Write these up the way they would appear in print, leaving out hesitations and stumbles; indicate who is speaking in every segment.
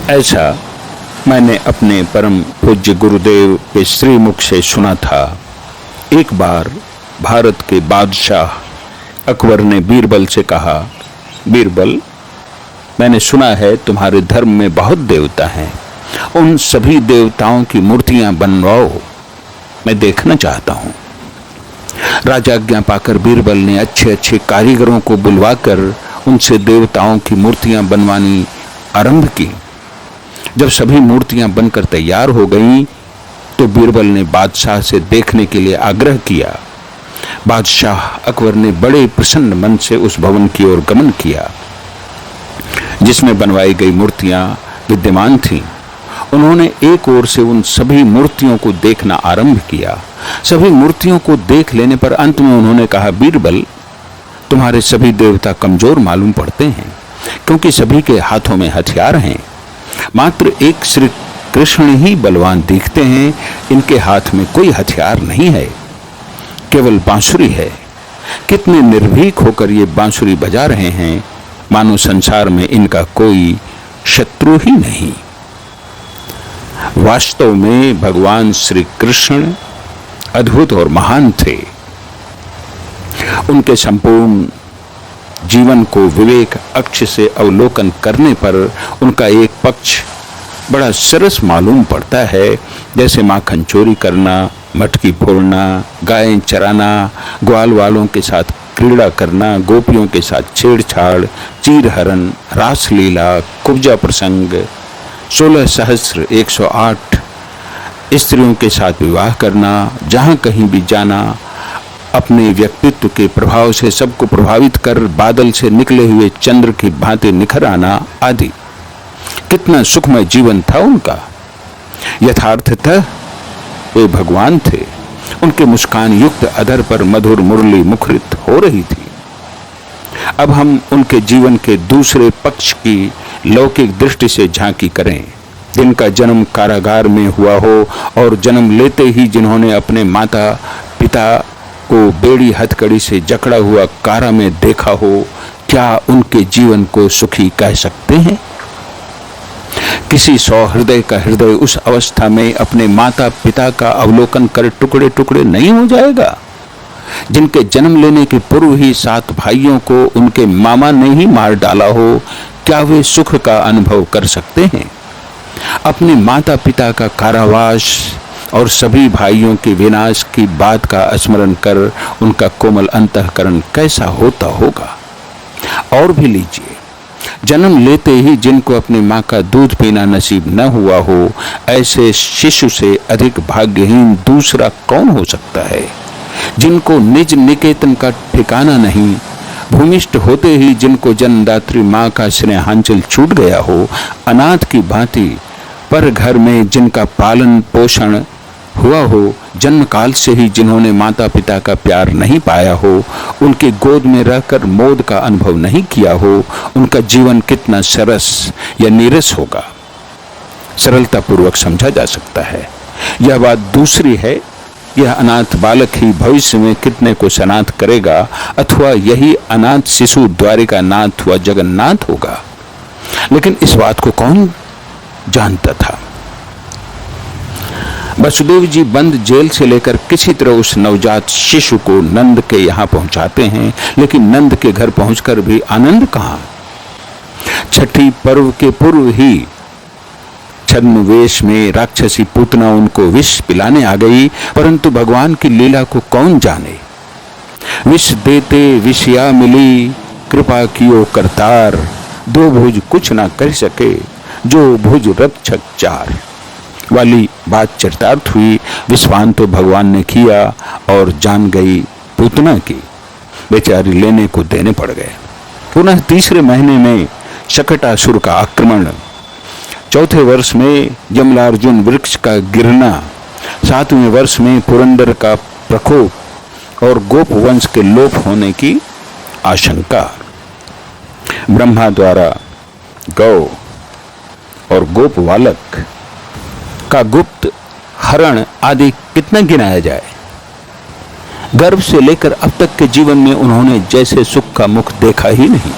Speaker 1: ऐसा मैंने अपने परम पूज्य गुरुदेव के श्रीमुख से सुना था। एक बार भारत के बादशाह अकबर ने बीरबल से कहा, बीरबल, मैंने सुना है तुम्हारे धर्म में बहुत देवता हैं, उन सभी देवताओं की मूर्तियां बनवाओ, मैं देखना चाहता हूं। राजा आज्ञा पाकर बीरबल ने अच्छे अच्छे कारीगरों को बुलवाकर उनसे देवताओं की मूर्तियां बनवानी आरंभ की। जब सभी मूर्तियां बनकर तैयार हो गईं, तो बीरबल ने बादशाह से देखने के लिए आग्रह किया। बादशाह अकबर ने बड़े प्रसन्न मन से उस भवन की ओर गमन किया जिसमें बनवाई गई मूर्तियां विद्यमान थीं। उन्होंने एक ओर से उन सभी मूर्तियों को देखना आरंभ किया। सभी मूर्तियों को देख लेने पर अंत में उन्होंने कहा, बीरबल, तुम्हारे सभी देवता कमजोर मालूम पड़ते हैं, क्योंकि सभी के हाथों में हथियार हैं। मात्र एक श्री कृष्ण ही बलवान दिखते हैं, इनके हाथ में कोई हथियार नहीं है, केवल बांसुरी है। कितने निर्भीक होकर ये बांसुरी बजा रहे हैं, मानो संसार में इनका कोई शत्रु ही नहीं। वास्तव में भगवान श्री कृष्ण अद्भुत और महान थे। उनके संपूर्ण जीवन को विवेक अक्ष से अवलोकन करने पर उनका एक पक्ष बड़ा सरस मालूम पड़ता है, जैसे माखन चोरी करना, मटकी फोड़ना, गायें चराना, ग्वाल वालों के साथ क्रीड़ा करना, गोपियों के साथ छेड़छाड़, चीरहरण, रासलीला, कुब्जा प्रसंग, 16,108 स्त्रियों के साथ विवाह करना, जहां कहीं भी जाना, अपने व्यक्तित्व के प्रभाव से सबको प्रभावित कर बादल से निकले हुए चंद्र की भांति निखर आना आदि। कितना सुखमय जीवन था उनका। यथार्थतः वे भगवान थे। उनके मुस्कान युक्त अधर पर मधुर मुरली मुखरित हो रही थी। अब हम उनके जीवन के दूसरे पक्ष की लौकिक दृष्टि से झांकी करें। जिनका जन्म कारागार में हुआ हो और जन्म लेते ही जिन्होंने अपने माता पिता को बेड़ी हथकड़ी से जकड़ा हुआ कारा में देखा हो, क्या उनके जीवन को सुखी कह सकते हैं? किसी सौहृदय का हृदय उस अवस्था में अपने माता पिता का अवलोकन कर टुकड़े टुकड़े नहीं हो जाएगा? जिनके जन्म लेने के पूर्व ही 7 भाइयों को उनके मामा ने ही मार डाला हो, क्या वे सुख का अनुभव कर सकते हैं? अपने माता पिता का कारावास और सभी भाइयों के विनाश की बात का स्मरण कर उनका कोमल अंतःकरण कैसा होता होगा। और भी लीजिए, जन्म लेते ही जिनको अपनी माँ का दूध पीना नसीब न हुआ हो, ऐसे शिशु से अधिक भाग्यहीन दूसरा कौन हो सकता है? जिनको निज निकेतन का ठिकाना नहीं, भूमिष्ठ होते ही जिनको जन्मदात्री माँ का स्नेहांचल छूट गया हो, अनाथ की भांति पर घर में जिनका पालन पोषण हुआ हो, जन्म काल से ही जिन्होंने माता पिता का प्यार नहीं पाया हो, उनकी गोद में रहकर मोद का अनुभव नहीं किया हो, उनका जीवन कितना सरस या नीरस होगा, सरलता पूर्वक समझा जा सकता है। यह बात दूसरी है, यह अनाथ बालक ही भविष्य में कितने को सनाथ करेगा, अथवा यही अनाथ शिशु द्वारिका नाथ व जगन्नाथ होगा। लेकिन इस बात को कौन जानता था? वसुदेव जी बंद जेल से लेकर किसी तरह उस नवजात शिशु को नंद के यहाँ पहुंचाते हैं, लेकिन नंद के घर पहुंचकर भी आनंद कहाँ? छठी पर्व के पूर्व ही छद्मवेश में राक्षसी पूतना उनको विष पिलाने आ गई, परंतु भगवान की लीला को कौन जाने। विष देते विषया मिली, कृपा कियो करतार, 2 भुज कुछ ना कर सके, जो भुज रक्षक 4 वाली बात चरितार्थ हुई। विश्वान तो भगवान ने किया और जान गई पूतना की, बेचारी लेने को देने पड़ गए। पुनः तीसरे महीने में शकटासुर का आक्रमण, चौथे वर्ष में जमलार्जुन वृक्ष का गिरना, 7वें वर्ष में पुरंदर का प्रकोप और गोप वंश के लोप होने की आशंका। ब्रह्मा द्वारा गौ और गोप बालक का गुप्त हरण आदि कितना गिनाया जाए। गर्भ से लेकर अब तक के जीवन में उन्होंने जैसे सुख का मुख देखा ही नहीं।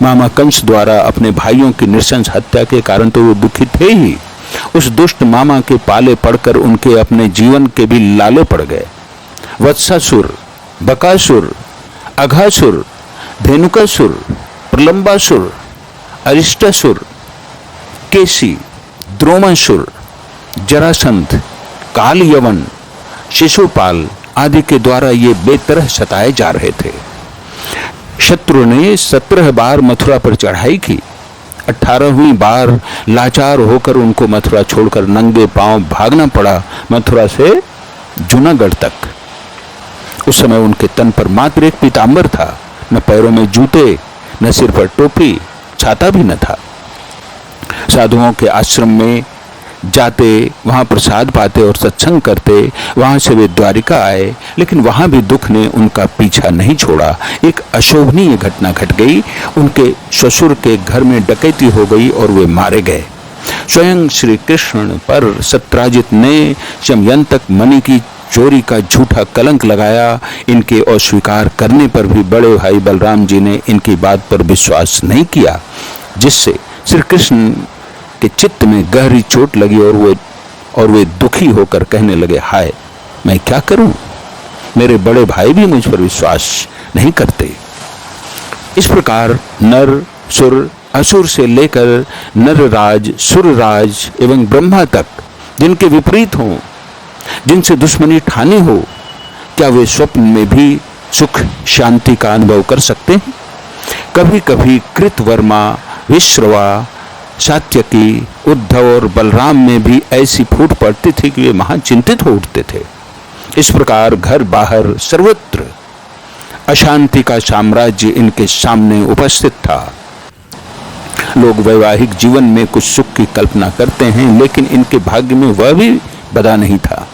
Speaker 1: मामा कंस द्वारा अपने भाइयों की नृशंस हत्या के कारण तो वो दुखी थे ही, उस दुष्ट मामा के पाले पड़कर उनके अपने जीवन के भी लाले पड़ गए। वत्सासुर, बकासुर, अघासुर, धेनुकासुर, प्रलंबासुर, अरिष्टासुर, केसी, द्रोमासुर, जरासंध, काल यवन, शिशुपाल आदि के द्वारा ये बेतरह सताए जा रहे थे। शत्रु ने 17 बार मथुरा पर चढ़ाई की। 18वीं बार लाचार होकर उनको मथुरा छोड़कर नंगे पांव भागना पड़ा मथुरा से जूनागढ़ तक। उस समय उनके तन पर मात्र एक पीतांबर था, न पैरों में जूते, न सिर पर टोपी, छाता भी न था। साधुओं के आश्रम में जाते, वहां प्रसाद पाते और सत्संग करते। वहां से वे द्वारिका आए, लेकिन वहां भी दुख ने उनका पीछा नहीं छोड़ा। एक अशोभनीय घटना घट गई। उनके ससुर के घर में डकैती हो गई और वे मारे गए। स्वयं श्री कृष्ण पर सत्राजित ने समयंतक मणि की चोरी का झूठा कलंक लगाया। इनके अस्वीकार करने पर भी बड़े भाई बलराम जी ने इनकी बात पर विश्वास नहीं किया, जिससे श्री कृष्ण के चित्त में गहरी चोट लगी और वे दुखी होकर कहने लगे, हाय मैं क्या करूं, मेरे बड़े भाई भी मुझ पर विश्वास नहीं करते। इस प्रकार नर, सुर, असुर से लेकर नरराज, सुरराज एवं ब्रह्मा तक जिनके विपरीत हों, जिनसे दुश्मनी ठानी हो, क्या वे स्वप्न में भी सुख शांति का अनुभव कर सकते हैं? कभी कभी कृतवर्मा, विश्रवा, सात्यकी, उद्धव और बलराम में भी ऐसी फूट पड़ती थी कि वे महाचिंतित हो उठते थे। इस प्रकार घर बाहर सर्वत्र अशांति का साम्राज्य इनके सामने उपस्थित था। लोग वैवाहिक जीवन में कुछ सुख की कल्पना करते हैं, लेकिन इनके भाग्य में वह भी बदा नहीं था।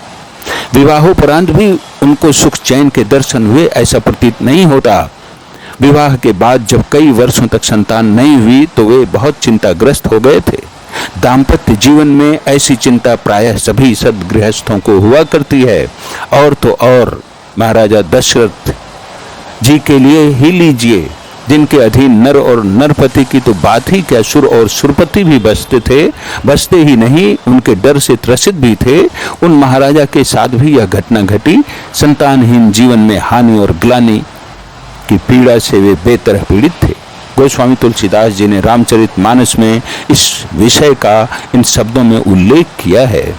Speaker 1: विवाहोपरांत भी उनको सुख चैन के दर्शन हुए ऐसा प्रतीत नहीं होता। विवाह के बाद जब कई वर्षों तक संतान नहीं हुई तो वे बहुत चिंताग्रस्त हो गए थे। दाम्पत्य जीवन में ऐसी चिंता प्रायः सभी सद्गृहस्थों को हुआ करती है। और तो और महाराजा दशरथ जी के लिए ही लीजिए, जिनके अधीन नर और नरपति की तो बात ही क्या, सुर और सुरपति भी बसते थे। बसते ही नहीं, उनके डर से त्रसित भी थे। उन महाराजा के साथ भी यह घटना घटी। संतानहीन जीवन में हानि और ग्लानि की पीड़ा से वे बेतरह पीड़ित थे। गोस्वामी तुलसीदास जी ने रामचरितमानस में इस विषय का इन शब्दों में उल्लेख किया है।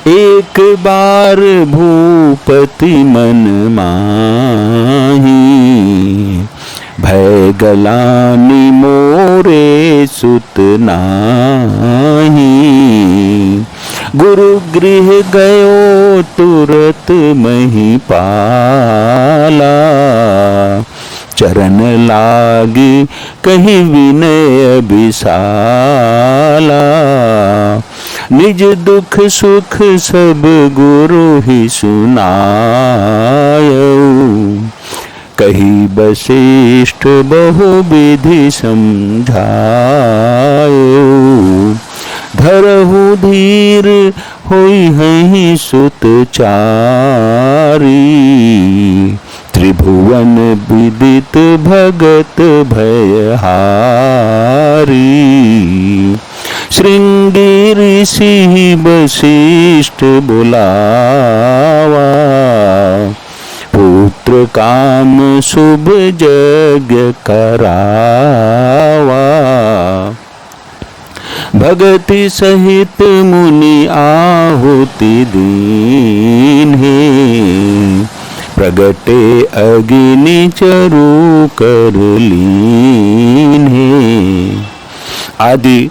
Speaker 1: एक बार भूपति मन माही, भय गलानि मोरे सुत नाही। गुरु गृह गयो तुरत मही पाला, चरण लागी कहीं विनय विशाला। निज दुख सुख सब गुरु ही सुनायो, कही वशिष्ठ बहु विधि समझायो। धरहु धीर होई हहि सुत चारी, त्रिभुवन विदित भगत भयहारी। श्रृंगी ऋषि वशिष्ठ बुलावा, पुत्र काम शुभ यज्ञ करावा। भगति सहित मुनि आहुति दीन्हे, प्रगटे अग्नि चरु कर लीन्हे। आदि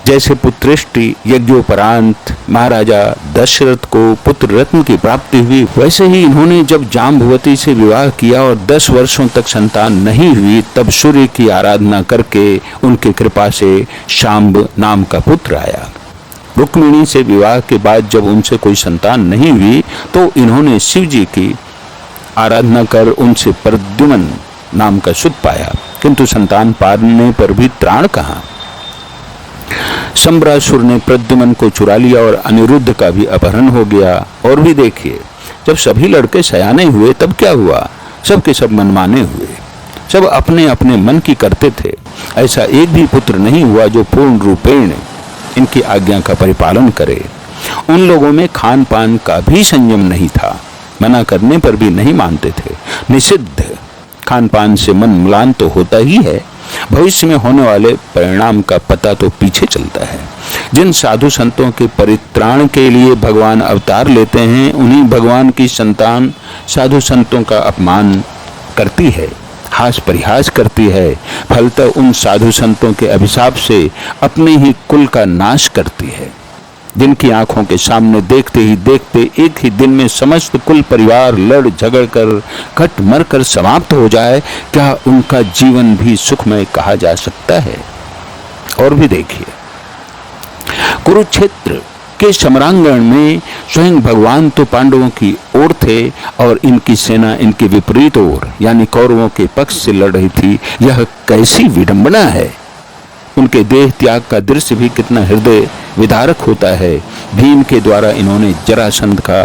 Speaker 1: जैसे पुत्रेष्टि यज्ञोपरांत महाराजा दशरथ को पुत्र रत्न की प्राप्ति हुई, वैसे ही इन्होंने जब जाम्बवती से विवाह किया और 10 वर्षों तक संतान नहीं हुई, तब सूर्य की आराधना करके उनकी कृपा से शाम्ब नाम का पुत्र आया। रुक्मिणी से विवाह के बाद जब उनसे कोई संतान नहीं हुई तो इन्होंने शिव जी की आराधना कर उनसे प्रद्युमन नाम का सुत पाया, किंतु संतान पाने पर भी त्राण कहाँ। सम्रासुर ने प्रद्युमन को चुरा लिया और अनिरुद्ध का भी अपहरण हो गया। और भी देखिए, जब सभी लड़के सयाने हुए तब क्या हुआ, सबके सब मनमाने हुए। सब अपने अपने मन की करते थे। ऐसा एक भी पुत्र नहीं हुआ जो पूर्ण रूपेण इनकी आज्ञा का परिपालन करे। उन लोगों में खान पान का भी संयम नहीं था, मना करने पर भी नहीं मानते थे। निषिद्ध खान पान से मन म्लान तो होता ही है, भविष्य में होने वाले परिणाम का पता तो पीछे चलता है। जिन साधु संतों के परित्राण के लिए भगवान अवतार लेते हैं, उन्हीं भगवान की संतान साधु संतों का अपमान करती है, हास परिहास करती है, फलतः उन साधु संतों के अभिशाप से अपने ही कुल का नाश करती है। जिनकी आंखों के सामने देखते ही देखते एक ही दिन में समस्त कुल परिवार लड़ झगड़ कर कट मर कर समाप्त हो जाए, क्या उनका जीवन भी सुखमय कहा जा सकता है? और भी देखिए, कुरुक्षेत्र के समरांगण में स्वयं भगवान तो पांडवों की ओर थे और इनकी सेना इनके विपरीत ओर यानी कौरवों के पक्ष से लड़ रही थी। यह कैसी विडंबना है! उनके देह त्याग का दृश्य भी कितना हृदय विदारक होता है। भीम के द्वारा इन्होंने जरासंध का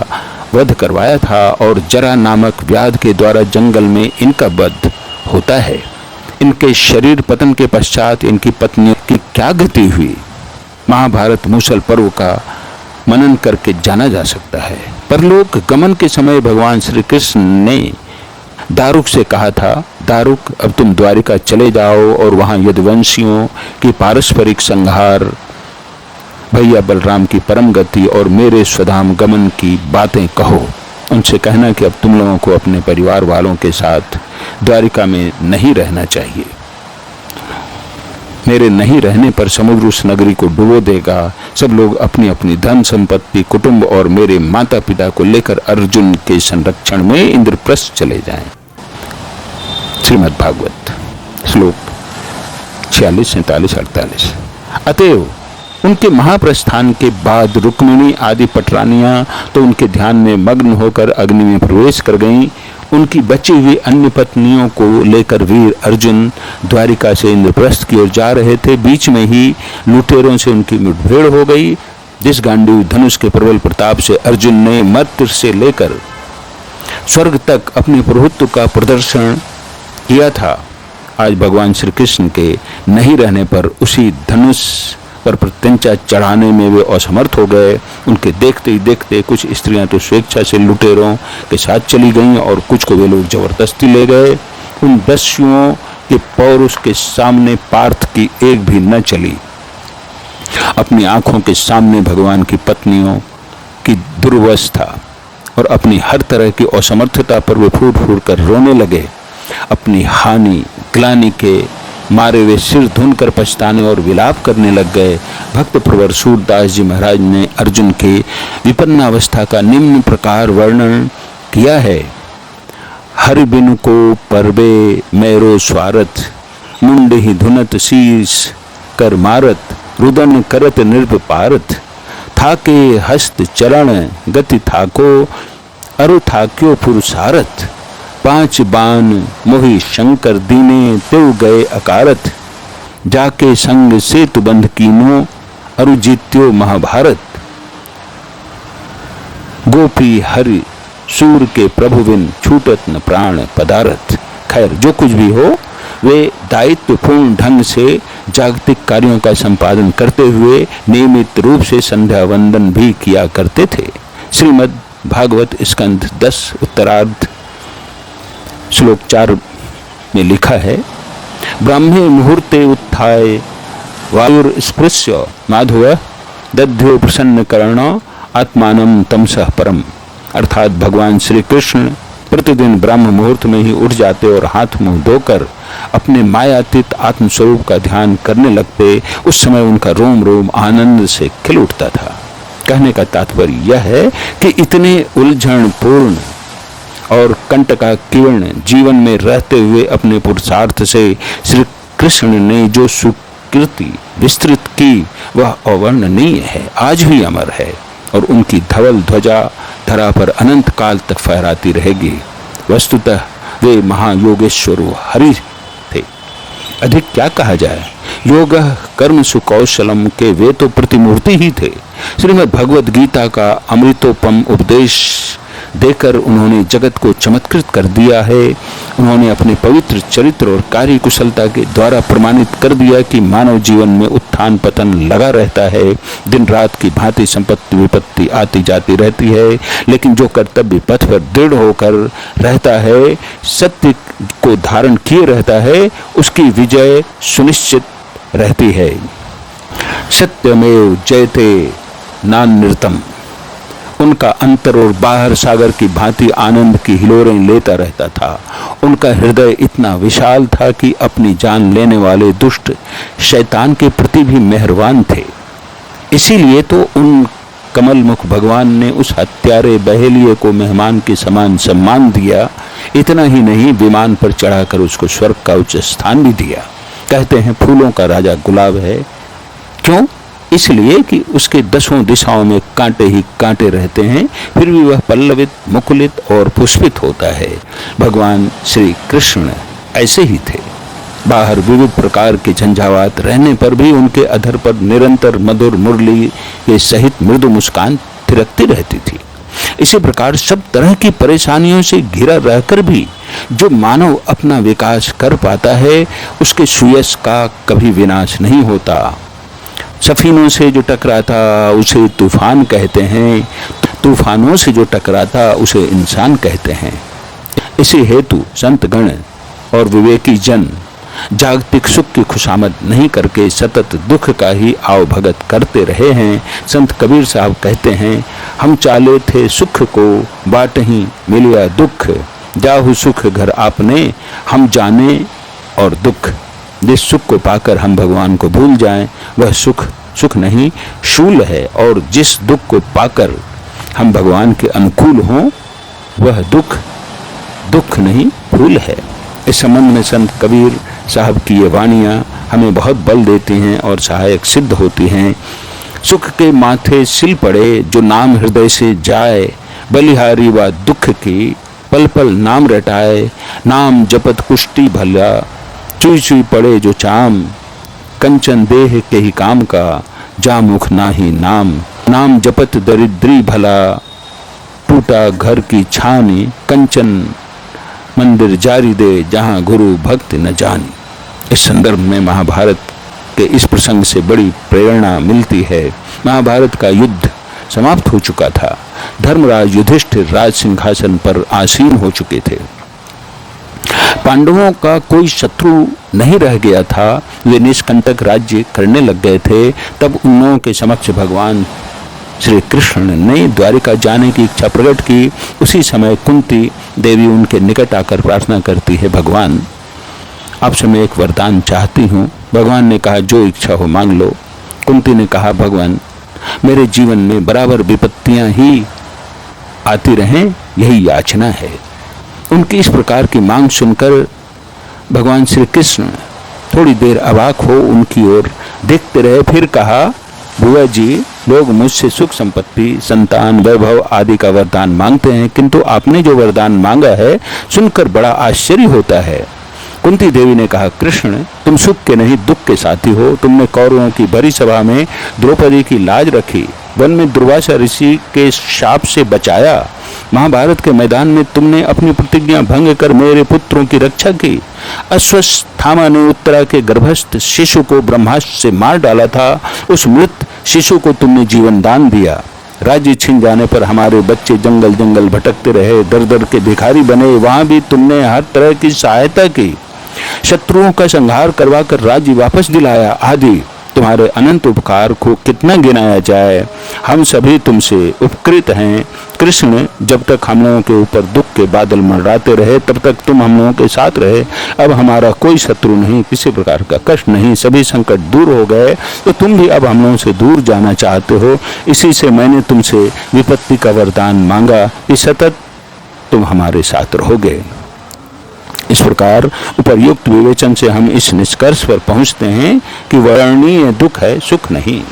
Speaker 1: वध करवाया था और जरा नामक व्याध के द्वारा जंगल में इनका वध होता है। इनके शरीर पतन के पश्चात इनकी पत्नियों की क्या गति हुई, महाभारत मूसल पर्व का मनन करके जाना जा सकता है। परलोक गमन के समय भगवान श्री कृष्ण ने दारुक से कहा था, दारुक अब तुम द्वारिका चले जाओ और वहां यदुवंशियों की पारस्परिक संहार, भैया बलराम की परम गति और मेरे स्वधाम गमन की बातें कहो। उनसे कहना कि अब तुम लोगों को अपने परिवार वालों के साथ द्वारिका में नहीं रहना चाहिए। मेरे नहीं रहने पर समुद्र उस नगरी को डुबो देगा। सब लोग अपनी अपनी धन संपत्ति, कुटुंब और मेरे माता पिता को लेकर अर्जुन के संरक्षण में इंद्रप्रस्थ चले जाएं। श्रीमद् भागवत श्लोक 46, 47, 48। अतएव उनके महाप्रस्थान के बाद रुक्मिणी आदि पटरानियां तो उनके ध्यान में मग्न होकर अग्नि में प्रवेश कर गईं। उनकी बची हुई अन्य पत्नियों को लेकर वीर अर्जुन द्वारिका से इंद्रप्रस्थ की ओर जा रहे थे। बीच में ही लुटेरों से उनकी मुठभेड़ हो गई। जिस गांडीव धनुष के प्रबल प्रताप से अर्जुन ने मर्त्य से लेकर स्वर्ग तक अपने प्रभुत्व का प्रदर्शन किया था, आज भगवान श्री कृष्ण के नहीं रहने पर उसी धनुष पर प्रत्यंचा चढ़ाने में वे असमर्थ हो गए। उनके देखते ही देखते कुछ स्त्रियां तो स्वेच्छा से लुटेरों के साथ चली गईं और कुछ को वे लोग जबरदस्ती ले गए। उन दस्युओं के पौरुष के सामने पार्थ की एक भी न चली। अपनी आंखों के सामने भगवान की पत्नियों की दुर्वस्था और अपनी हर तरह की असमर्थता पर वे फूट फूट कर रोने लगे। अपनी हानि ग्लानि के मारे वे सिर धुनकर पछताने और विलाप करने लग गए। भक्त प्रवर सूरदास जी महाराज ने अर्जुन के विपन्नावस्था का निम्न प्रकार वर्णन किया है। हरि बिनु को परबे मेरो स्वारथ, मुंड ही धुनत शीस कर मारत, रुदन करत निर्भ पारथ, थाके हस्त चरण गति थाको, अरु थाक्यो पुरुषारथ, पांच बाण मोहि शंकर दीने तेउ गए अकारत, जाके संग सेतु बंध कीनो अरु जीत्यो महाभारत, गोपी हरि सूर के प्रभु बिन छूटत न प्राण पदारथ। खैर, जो कुछ भी हो, वे दायित्वपूर्ण ढंग से जागतिक कार्यों का संपादन करते हुए नियमित रूप से संध्या वंदन भी किया करते थे। श्रीमद् भागवत स्कंध 10 उत्तरार्ध श्लोक 4 में लिखा है, ब्राह्मे मुहूर्ते उत्थाय वायुर स्पृश्य माधव दध्यो प्रसन्न कर्ण आत्मानम तमसः परम। अर्थात भगवान श्री कृष्ण प्रतिदिन ब्राह्म मुहूर्त में ही उठ जाते और हाथ मुंह धोकर अपने मायातीत आत्मस्वरूप का ध्यान करने लगते। उस समय उनका रोम रोम आनंद से खिल उठता था। कहने का तात्पर्य यह है कि इतने उलझन पूर्ण और कंटका किरण जीवन में रहते हुए अपने पुरुषार्थ से श्री कृष्ण ने जो सुकृति विस्तृत की वह अवर्णनीय है, आज भी अमर है और उनकी धवल ध्वजा धरा पर अनंत काल तक फहराती रहेगी। वस्तुतः वे महायोगेश्वर हरि थे। अधिक क्या कहा जाए, योग कर्म सुकौशलम के वे तो प्रतिमूर्ति ही थे। श्रीमद् भगवद गीता का अमृतोपम उपदेश देकर उन्होंने जगत को चमत्कृत कर दिया है। उन्होंने अपने पवित्र चरित्र और कार्य कुशलता के द्वारा प्रमाणित कर दिया कि मानव जीवन में उत्थान पतन लगा रहता है, दिन रात की भांति संपत्ति विपत्ति आती जाती रहती है, लेकिन जो कर्तव्य पथ पर दृढ़ होकर रहता है, सत्य को धारण किए रहता है, उसकी विजय सुनिश्चित रहती है। सत्यमेव जयते नान्यतम। उनका अंतर और बाहर सागर की भांति आनंद की हिलोरें लेता रहता था। उनका हृदय इतना विशाल था कि अपनी जान लेने वाले दुष्ट शैतान के प्रति भी मेहरबान थे। इसीलिए तो उन कमलमुख भगवान ने उस हत्यारे बहेलिए को मेहमान के समान सम्मान दिया। इतना ही नहीं, विमान पर चढ़ाकर उसको स्वर्ग का उच्च स्थान भी दिया। कहते हैं फूलों का राजा गुलाब है। क्यों? इसलिए कि उसके 10 दिशाओं में कांटे ही कांटे रहते हैं, फिर भी वह पल्लवित, मुकुलित और पुष्पित होता है। भगवान श्री कृष्ण ऐसे ही थे। बाहर विविध प्रकार के झंझावात रहने पर भी उनके अधर पर निरंतर मधुर मुरली के सहित मृदु मुस्कान थिरकती रहती थी। इसी प्रकार सब तरह की परेशानियों से घिरा रहकर भी जो मानव अपना विकास कर पाता है, उसके सुयश का कभी विनाश नहीं होता। सफीनों से जो टकराता उसे तूफान कहते हैं, तूफानों से जो टकराता उसे इंसान कहते हैं। इसी हेतु संत गण और विवेकी जन जागतिक सुख की खुशामद नहीं करके सतत दुख का ही आवभगत करते रहे हैं। संत कबीर साहब कहते हैं, हम चाले थे सुख को बाटही मिलिया दुख, जाहु सुख घर आपने हम जाने और दुख। जिस सुख को पाकर हम भगवान को भूल जाएं, वह सुख नहीं शूल है, और जिस दुख को पाकर हम भगवान के अनुकूल हों, वह दुख नहीं फूल है। इस संबंध में संत कबीर साहब की ये वाणियाँ हमें बहुत बल देती हैं और सहायक सिद्ध होती हैं। सुख के माथे सिल पड़े जो नाम हृदय से जाए, बलिहारी व दुख की पल पल नाम रटाए। नाम जपत कुष्टी भला, चुई चुई पड़े जो चाम, कंचन देह के ही काम का, जा मुख नाही नाम। नाम जपत दरिद्री भला, टूटा घर की छानी, कंचन मंदिर जारी दे, जहाँ गुरु भक्त न जानी। इस संदर्भ में महाभारत के इस प्रसंग से बड़ी प्रेरणा मिलती है। महाभारत का युद्ध समाप्त हो चुका था। धर्मराज युधिष्ठिर राज सिंहासन पर आसीन हो चुके थे। पांडवों का कोई शत्रु नहीं रह गया था। वे निष्कंटक राज्य करने लग गए थे। तब उन लोगों के समक्ष भगवान श्री कृष्ण ने द्वारिका जाने की इच्छा प्रकट की। उसी समय कुंती देवी उनके निकट आकर प्रार्थना करती है, भगवान आपसे मैं एक वरदान चाहती हूँ। भगवान ने कहा, जो इच्छा हो मांग लो। कुंती ने कहा, भगवान मेरे जीवन में बराबर विपत्तियां ही आती रहें, यही याचना है। उनकी इस प्रकार की मांग सुनकर भगवान श्री कृष्ण थोड़ी देर अवाक हो उनकी ओर देखते रहे। फिर कहा, बुआ जी, लोग मुझसे सुख संपत्ति, संतान, वैभव आदि का वरदान मांगते हैं, किंतु आपने जो वरदान मांगा है सुनकर बड़ा आश्चर्य होता है। कुंती देवी ने कहा, कृष्ण तुम सुख के नहीं दुख के साथी हो। तुमने कौरवों की भरी सभा में द्रौपदी की लाज रखी, वन में दुर्वासा ऋषि के शाप से बचाया, महाभारत के मैदान में तुमने अपनी प्रतिज्ञा भंग कर मेरे पुत्रों की रक्षा की। अश्वत्थामा ने उत्तरा के गर्भस्थ शिशु को ब्रह्मास्त्र से मार डाला था, उस मृत शिशु को तुमने जीवन दान दिया। राज्य छिन जाने पर हमारे बच्चे जंगल जंगल भटकते रहे, दर दर के भिखारी बने, वहां भी तुमने हर तरह की सहायता की। शत्रुओं का संहार करवाकर राज्य वापस दिलाया आदि। तुम्हारे अनंत उपकार को कितना गिनाया जाए। हम सभी तुमसे उपकृत हैं। कृष्ण, जब तक हम लोगों के ऊपर दुख के बादल मंडराते रहे तब तक तुम हम लोगों के साथ रहे। अब हमारा कोई शत्रु नहीं, किसी प्रकार का कष्ट नहीं, सभी संकट दूर हो गए, तो तुम भी अब हम लोगों से दूर जाना चाहते हो। इसी से मैंने तुमसे विपत्ति का वरदान मांगा कि सतत तुम हमारे साथ रहोगे। इस प्रकार उपर्युक्त विवेचन से हम इस निष्कर्ष पर पहुंचते हैं कि वर्णनीय दुख है, सुख नहीं।